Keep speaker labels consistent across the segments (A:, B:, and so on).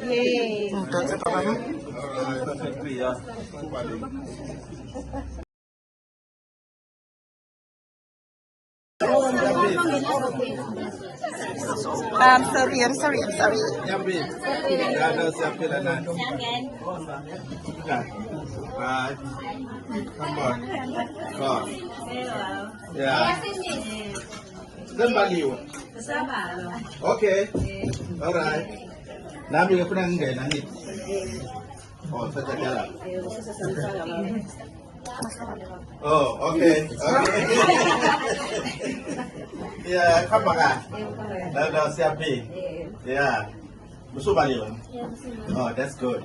A: Yay. Sorry, I'm sorry.
B: Right. Come on. God. Yeah. Then baliw. Okay. All right. Nami ko nang ganyan. Oh, sa tagala. Oh, okay. Yeah, come on. Now, happy. Yeah. Musu baliw. Oh, that's good.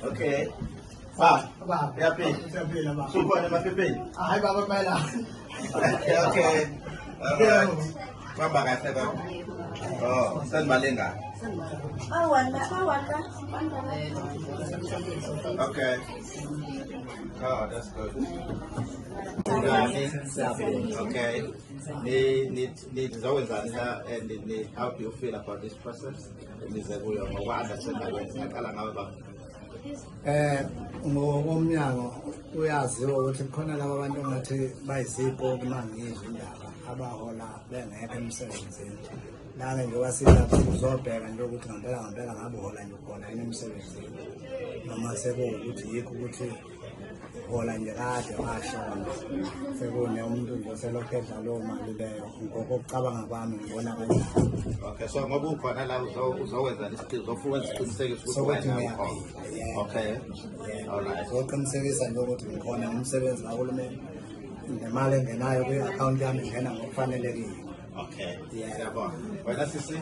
B: Okay. Happy. Suko na mapipi.
C: Ay, baba pa lang.
B: Okay. Alright. Mabaka sa ko. Oh, saan maling ka? Okay. Oh, that's good. Okay. Need always and how do you feel about this process?
C: Ngokomnyango uyaziwa ukuthi khona laba bantu ngathi bayizipho kumangizwe indaba abahola bengekho emsebenzini. Nami nje wasilapha uzobheka nje ukuthi ngempela ngabe uhola nje khona emsebenzini. Noma sekuwukuthi yikho ukuthi hola nje kade washona. Sekune umuntu nje selokhu edla lowo mali leyo ngokucabanga kwami ngibona kanjalo.
B: Okay, so ngoba ukhona la uzowenza isiqinisekiso ukuthi wena okay. Alright.
C: Uzoqinisekisa nje ukuthi ngikhona umsebenzi kahulumeni. Nemali engenayo kwi-account yami ingena ngokufanelekile.
B: Okay. Siyabona. Wena sisi?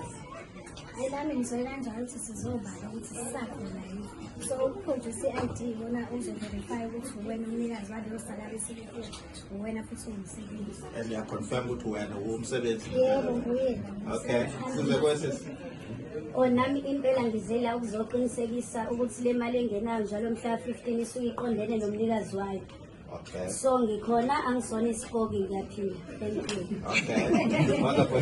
D: Elami ngizoyela kanjalo ukuthi sizobala ukuthi sisakhona yini. So ukuproduce i-ID yona uzoverify ukuthi uwena umnikazi waleyo salary esilikhulu, uwena futhi ungumsebenzi.
B: And uyaconfirm ukuthi wena uwumsebenzi?
D: Yebo, nguyena.
B: Okay. Size kwesisi?
D: Nami impela ngizela ukuzoqinisekisa ukuthi le mali engenayo njalo mhla 15 isuke iqondene nomnikazi wayo.
B: Okay.
D: So ngikhona angisona isipoki ngiyaphila. Thank you.
B: Okay. Wonderful.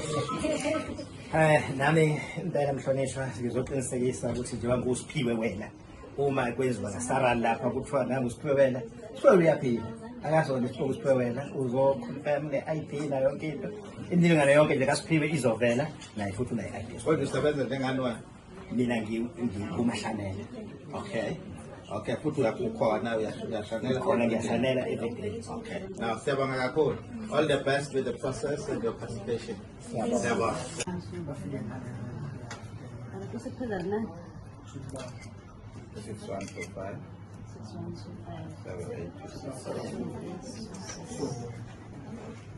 E: Nami impela mhlonishwa ngizoqinisekisa ukuthi njengoba ngusiphiwe wena uma kwenziwa ngasara lapha kuthiwa nangu usiphiwe wena siphiwe uyaphila akazona isiphiwe usiphiwe wena uzoconfirm ne-ID nayo yonke into indingane yonke nje kasiphiwe izovela naye futhi une-ID.
B: Kodwa usebenza njengani wena?
E: Mina ngikuMahlanela.
B: Okay. Okay, futhi uyakhona uyashonela
E: khona ngiyashonela everyday.
B: Okay. Now siyabonga kakhulu. All the best with the process and your participation. Siyabonga. 6125 7826